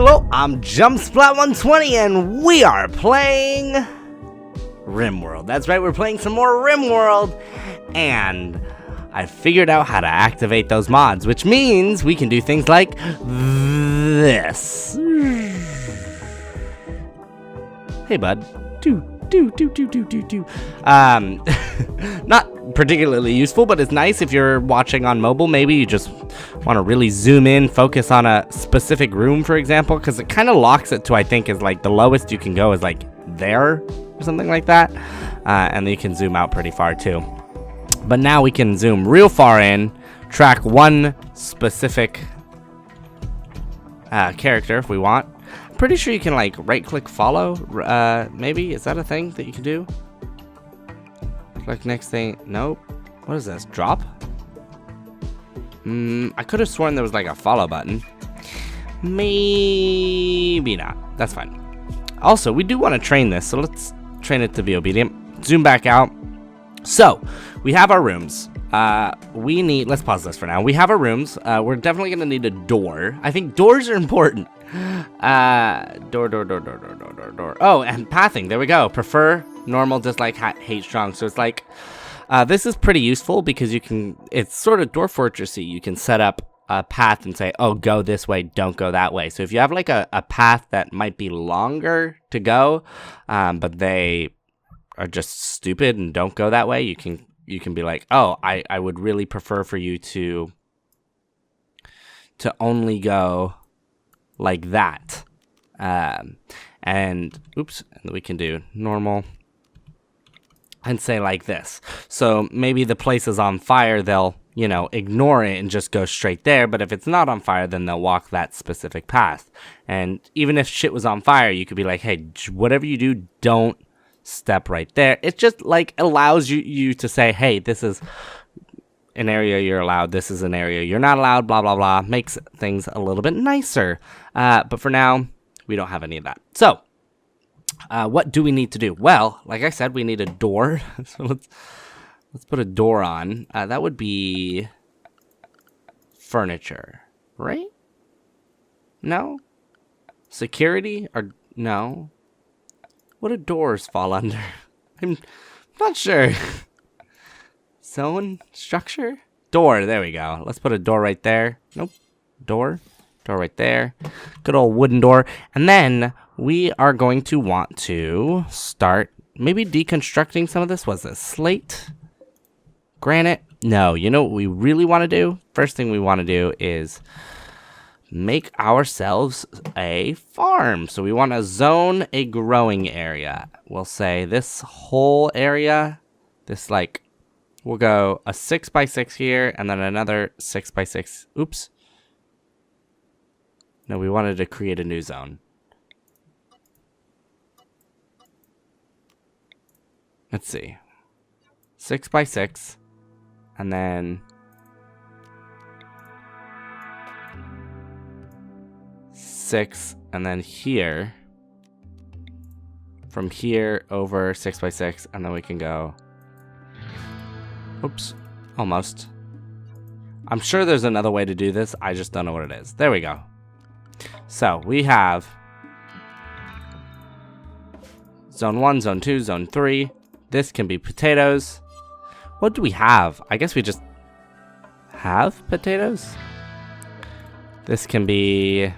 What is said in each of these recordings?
Hello, I'm JumpSplat120 and we are playing Rimworld. That's right, we're playing some more Rimworld, and I figured out how to activate those mods, which means we can do things like this. Hey bud. Not particularly useful, but it's nice if you're watching on mobile. Maybe you just want to really zoom in, focus on a specific room, for example, because it kind of locks it to, I think, is like the lowest you can go is like there or something like that, and then you can zoom out pretty far too. But now we can zoom real far in, track one specific character if we want. Pretty sure you can like right click follow, maybe. Is that a thing that you can do? Click next thing. Nope. What is this? Drop? I could have sworn there was like a follow button. Maybe not. That's fine. Also, we do want to train this, so let's train it to be obedient. Zoom back out. So we have our rooms. Let's pause this for now. We have our rooms. We're definitely gonna need a door. I think doors are important. Door. Oh, and pathing. There we go. Prefer, normal, dislike, hate, strong. So it's like, this is pretty useful because it's sort of door fortressy. You can set up a path and say, oh, go this way, don't go that way. So if you have like a path that might be longer to go, but they are just stupid and don't go that way, you can be like, oh, I would really prefer for you to only go like that. And we can do normal and say like this. So maybe the place is on fire, they'll, ignore it and just go straight there. But if it's not on fire, then they'll walk that specific path. And even if shit was on fire, you could be like, hey, whatever you do, don't step right there. It just like allows you to say, hey, this is an area you're allowed, this is an area you're not allowed, blah blah blah. Makes things a little bit nicer, but for now we don't have any of that. So what do we need to do? Well, like I said, we need a door. So let's put a door on. That would be furniture, right? No? Security? Or no? What do doors fall under? I'm not sure. Zone? Structure? Door. There we go. Let's put a door right there. Nope. Door. Door right there. Good old wooden door. And then we are going to want to start maybe deconstructing some of this. Was this slate? Granite? No. You know what we really want to do? First thing we want to do is make ourselves a farm. So we want to zone a growing area. We'll say this whole area, this like, we'll go a 6x6 here and then another 6x6. Oops. No, we wanted to create a new zone. Let's see. 6x6 and then 6 and then here. From here over 6x6 and then we can go. Oops, almost. I'm sure there's another way to do this. I just don't know what it is. There we go. So we have zone 1, zone 2, zone 3. This can be potatoes. What do we have? I guess we just have potatoes. This can be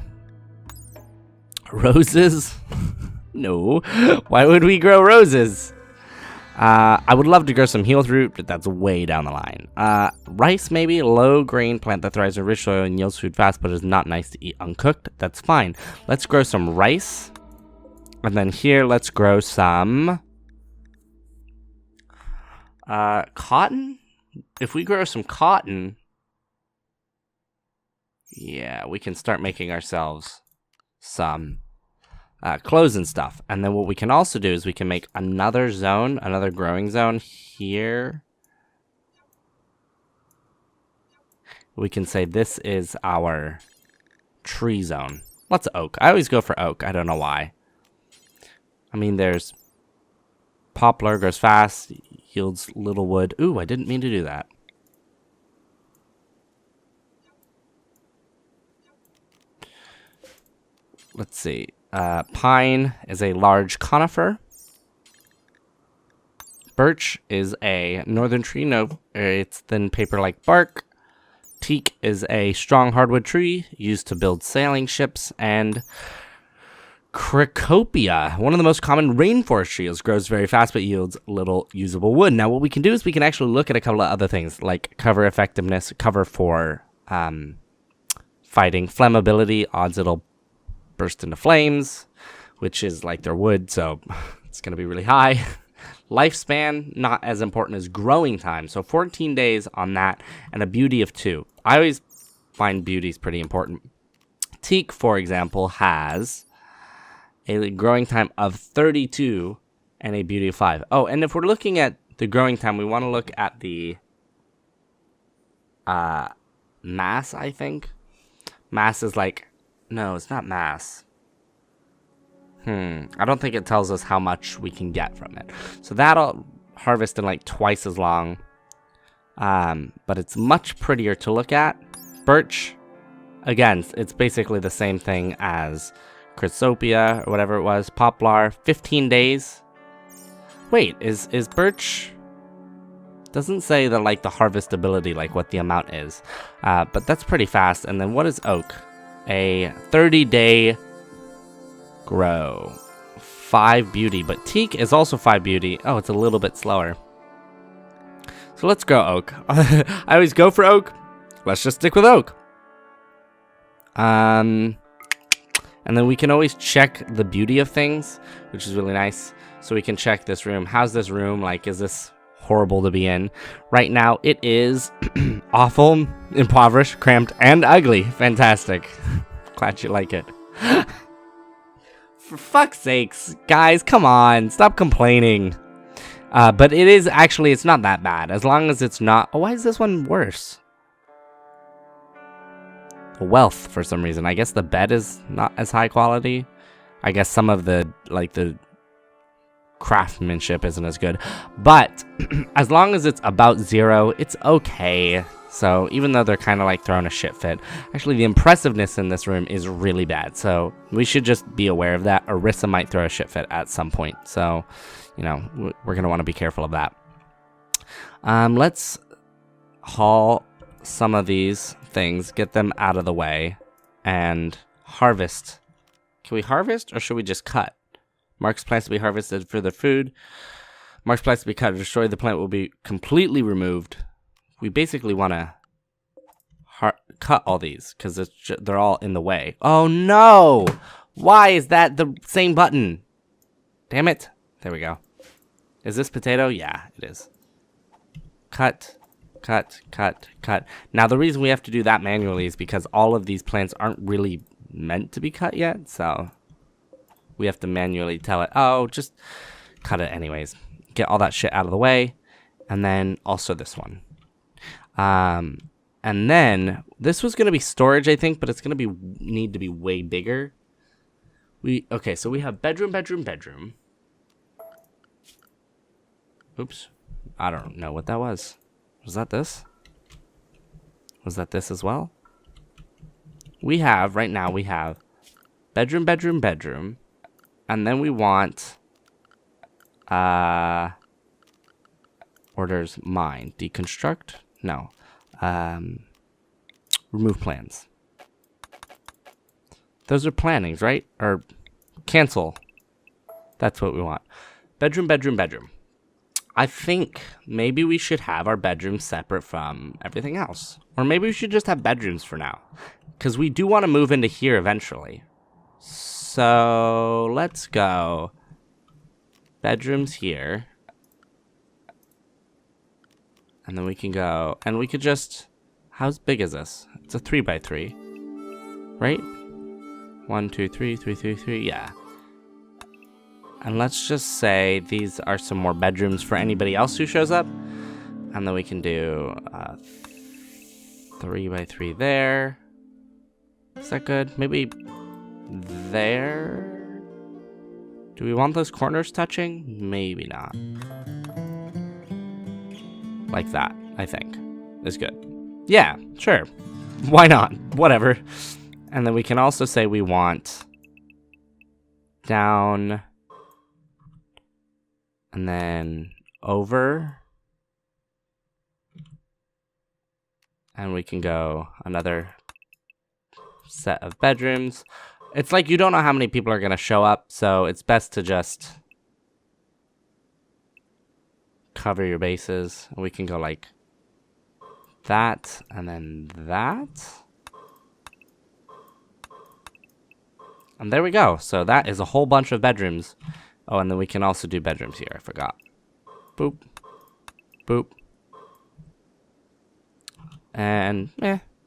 roses. No. Why would we grow roses? I would love to grow some health root, but that's way down the line. Rice, maybe. Low grain plant that thrives in rich soil and yields food fast, but is not nice to eat uncooked. That's fine. Let's grow some rice. And then here, let's grow some cotton. If we grow some cotton, yeah, we can start making ourselves some clothes and stuff. And then what we can also do is we can make another zone, another growing zone here. We can say this is our tree zone. What's oak? I always go for oak. I don't know why. I mean, there's poplar, grows fast, yields little wood. Ooh, I didn't mean to do that. let's see. Pine is a large conifer. Birch is a northern tree. No, it's thin paper-like bark. Teak is a strong hardwood tree used to build sailing ships. And Cricopia, one of the most common rainforest trees, grows very fast but yields little usable wood. Now, what we can do is we can actually look at a couple of other things, like cover effectiveness, cover for fighting, flammability, odds it'll burst into flames, which is like their wood, so it's going to be really high. Lifespan, not as important as growing time, so 14 days on that, and a beauty of 2. I always find beauties pretty important. Teak, for example, has a growing time of 32 and a beauty of 5. Oh, and if we're looking at the growing time, we want to look at the mass, I think. Mass is like, no, it's not mass. I don't think it tells us how much we can get from it. So that'll harvest in like twice as long. But it's much prettier to look at. Birch, again, it's basically the same thing as Chrysopia or whatever it was. Poplar, 15 days. Wait, is birch? Doesn't say the like the harvestability, like what the amount is. But that's pretty fast. And then what is oak? A 30-day grow. 5 beauty, but teak is also 5 beauty. Oh, it's a little bit slower. So let's grow oak. I always go for oak. Let's just stick with oak. And then we can always check the beauty of things, which is really nice. So we can check this room. How's this room? Like, is this horrible to be in? Right now, it is awful, impoverished, cramped, and ugly. Fantastic. Glad you like it. For fuck's sakes, guys, come on. Stop complaining. But it is actually, it's not that bad. As long as it's not... Oh, why is this one worse? Wealth, for some reason. I guess the bed is not as high quality. I guess some of the, like, the craftsmanship isn't as good. But as long as it's about 0, it's okay. So even though they're kind of like throwing a shit fit, actually the impressiveness in this room is really bad. So we should just be aware of that. Orisa might throw a shit fit at some point. So, you know, we're going to want to be careful of that. Let's haul some of these things, get them out of the way, and harvest. Can we harvest, or should we just cut? Marks plants to be harvested for their food. Marks plants to be cut or destroyed. The plant will be completely removed. We basically want to cut all these because they're all in the way. Oh no! Why is that the same button? Damn it. There we go. Is this potato? Yeah, it is. Cut. Cut, cut, cut. Now, the reason we have to do that manually is because all of these plants aren't really meant to be cut yet, so we have to manually tell it, oh, just cut it anyways. Get all that shit out of the way, and then also this one. And then this was going to be storage, I think, but it's going to need to be way bigger. Okay, so we have bedroom, bedroom, bedroom. Oops. I don't know what that was. Was that this? Was that this as well? Right now we have bedroom, bedroom, bedroom. And then we want orders mine. Deconstruct? No. Remove plans. Those are plannings, right? Or cancel. That's what we want. Bedroom, bedroom, bedroom. I think maybe we should have our bedrooms separate from everything else. Or maybe we should just have bedrooms for now. Because we do want to move into here eventually. So let's go. Bedrooms here. And then we can go. And we could just... How big is this? It's a 3x3. Right? 1, 2, 3, 3, 3, 3. Yeah. And let's just say these are some more bedrooms for anybody else who shows up. And then we can do 3x3 there. Is that good? Maybe there? Do we want those corners touching? Maybe not. Like that, I think, is good. Yeah, sure. Why not? Whatever. And then we can also say we want down, and then over. And we can go another set of bedrooms. It's like you don't know how many people are going to show up, so it's best to just cover your bases. We can go like that, and then that. And there we go. So that is a whole bunch of bedrooms. Oh, and then we can also do bedrooms here. I forgot. Boop. Boop. And,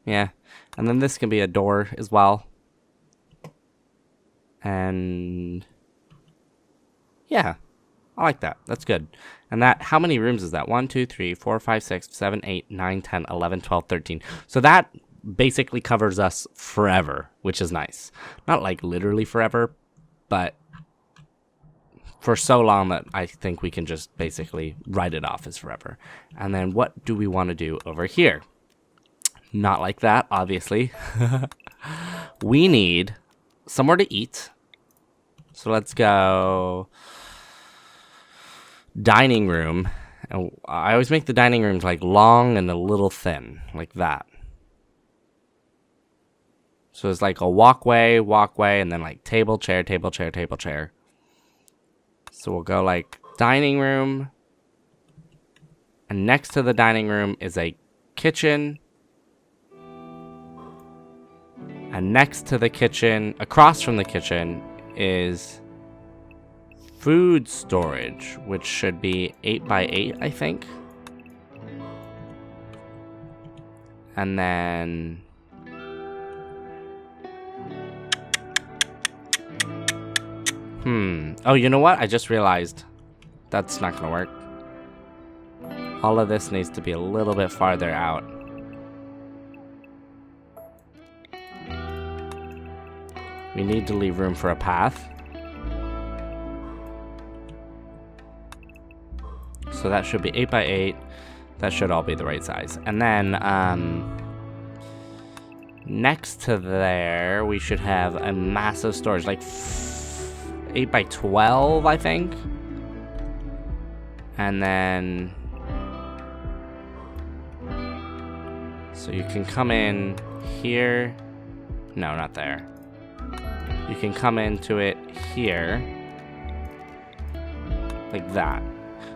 yeah. And then this can be a door as well. And, yeah. I like that. That's good. And that, how many rooms is that? 1, 2, 3, 4, 5, 6, 7, 8, 9, 10, 11, 12, 13. So that basically covers us forever, which is nice. Not like literally forever, but for so long that I think we can just basically write it off as forever. And then what do we want to do over here? Not like that, obviously. We need somewhere to eat. So let's go dining room. And I always make the dining rooms like long and a little thin, like that. So it's like a walkway, and then like table, chair, table, chair, table, chair. So we'll go like dining room. And next to the dining room is a kitchen. And next to the kitchen, across from the kitchen, is food storage, which should be 8 by 8, I think. And then oh, you know what? I just realized that's not gonna work. All of this needs to be a little bit farther out. We need to leave room for a path. So that should be 8 by 8. That should all be the right size. And then next to there, we should have a massive storage, like 8 by 12, I think. And then so you can come in here. No, not there. You can come into it here, like that.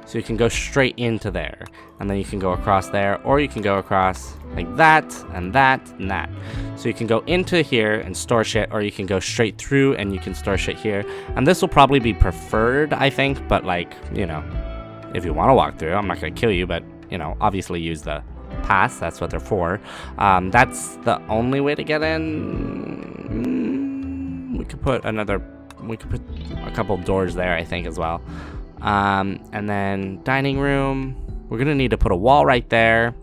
So you can go straight into there, and then you can go across there, or you can go across like that, and that, and that. So you can go into here and store shit, or you can go straight through and you can store shit here. And this will probably be preferred, I think, but like, you know, if you want to walk through, I'm not going to kill you, but, you know, obviously use the pass. That's what they're for. That's the only way to get in. We could put a couple doors there, I think, as well. And then dining room. We're gonna need to put a wall right there.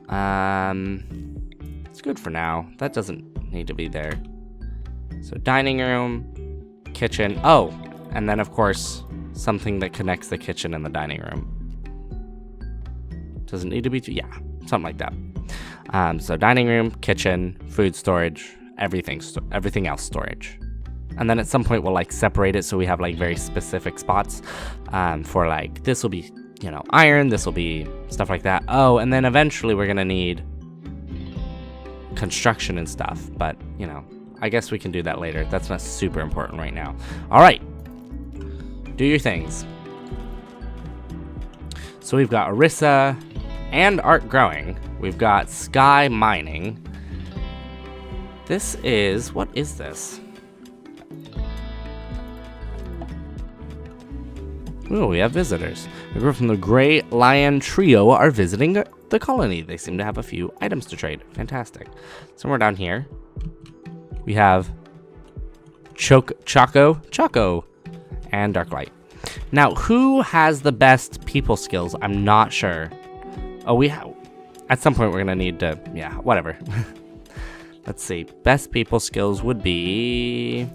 It's good for now. That doesn't need to be there. So dining room, kitchen. Oh, and then of course something that connects the kitchen and the dining room. Doesn't need to be yeah, something like that. So dining room, kitchen, food storage. Everything else storage. And then at some point we'll like separate it so we have like very specific spots for like, this will be, you know, iron, this will be stuff like that. Oh, and then eventually we're gonna need construction and stuff, but you know, I guess we can do that later. That's not super important right now. All right, do your things. So we've got Orisa and art growing. We've got sky mining. This is, what is this? Oh, we have visitors. A group from the Gray Lion Trio are visiting the colony. They seem to have a few items to trade. Fantastic. Somewhere down here, we have Choco, and Darklight. Now, who has the best people skills? I'm not sure. Oh, at some point we're gonna need to, yeah, whatever. Let's see. Best people skills would be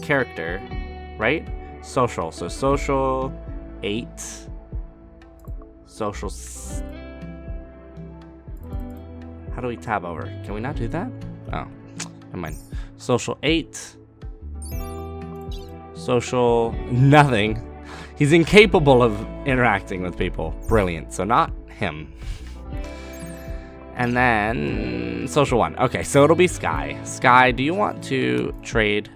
character, right? Social. So social 8, social How do we tab over? Can we not do that? Oh, never mind. Social 8. Social nothing. He's incapable of interacting with people. Brilliant. So not him. And then social 1. Okay, so it'll be Sky. Sky, do you want to trade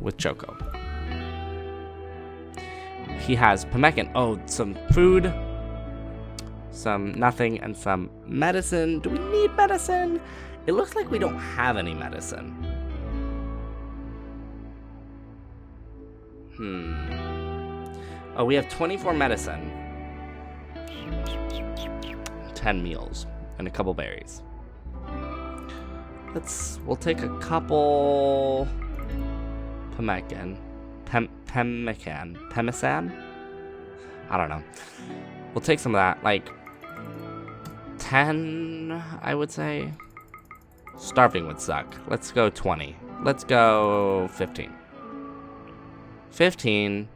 with Choco? He has Pemmican. Oh, some food, some nothing, and some medicine. Do we need medicine? It looks like we don't have any medicine. Oh, we have 24 medicine, 10 meals, and a couple berries. We'll take a couple Pemmican. Pemmican? I don't know. We'll take some of that, like 10, I would say. Starving would suck. Let's go 20. Let's go 15. 15.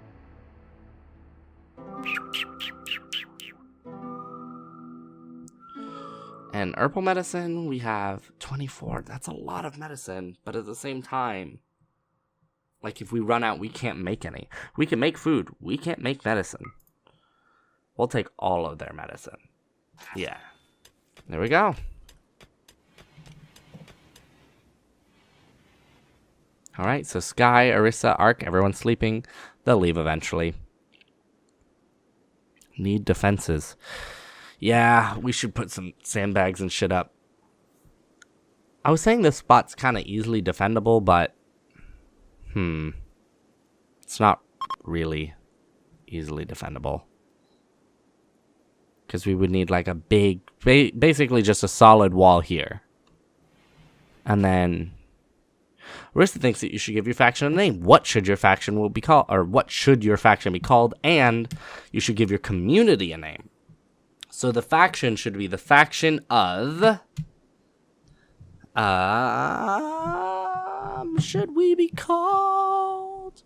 And herbal medicine, we have 24. That's a lot of medicine, but at the same time, like if we run out, we can't make any. We can make food. We can't make medicine. We'll take all of their medicine. Yeah. There we go. All right, so Sky, Arissa, Ark, everyone's sleeping. They'll leave eventually. Need defenses. Yeah, we should put some sandbags and shit up. I was saying this spot's kind of easily defendable, but it's not really easily defendable. Because we would need like a big, basically just a solid wall here. And then Arista thinks that you should give your faction a name. What should your faction will be called, or what should your faction be called? And you should give your community a name. So the faction should be the faction of. Should we be called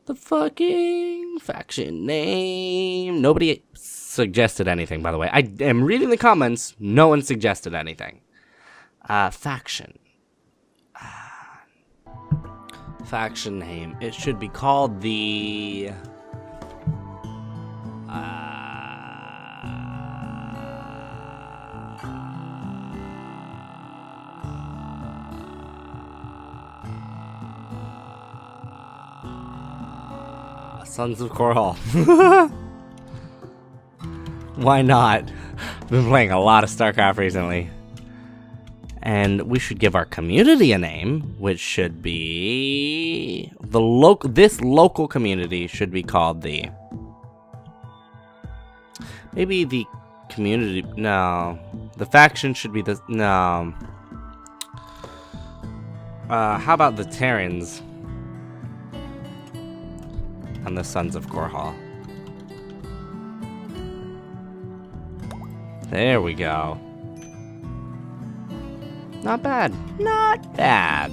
the fucking faction name? Nobody suggested anything, by the way. I am reading the comments. No one suggested anything. Faction. Faction name. It should be called the Sons of Coral. Why not? I've been playing a lot of StarCraft recently. And we should give our community a name, which should be this local community should be called the community. No, the faction should be the no. How about the Terrans and the Sons of Korhal? There we go. Not bad. Not bad.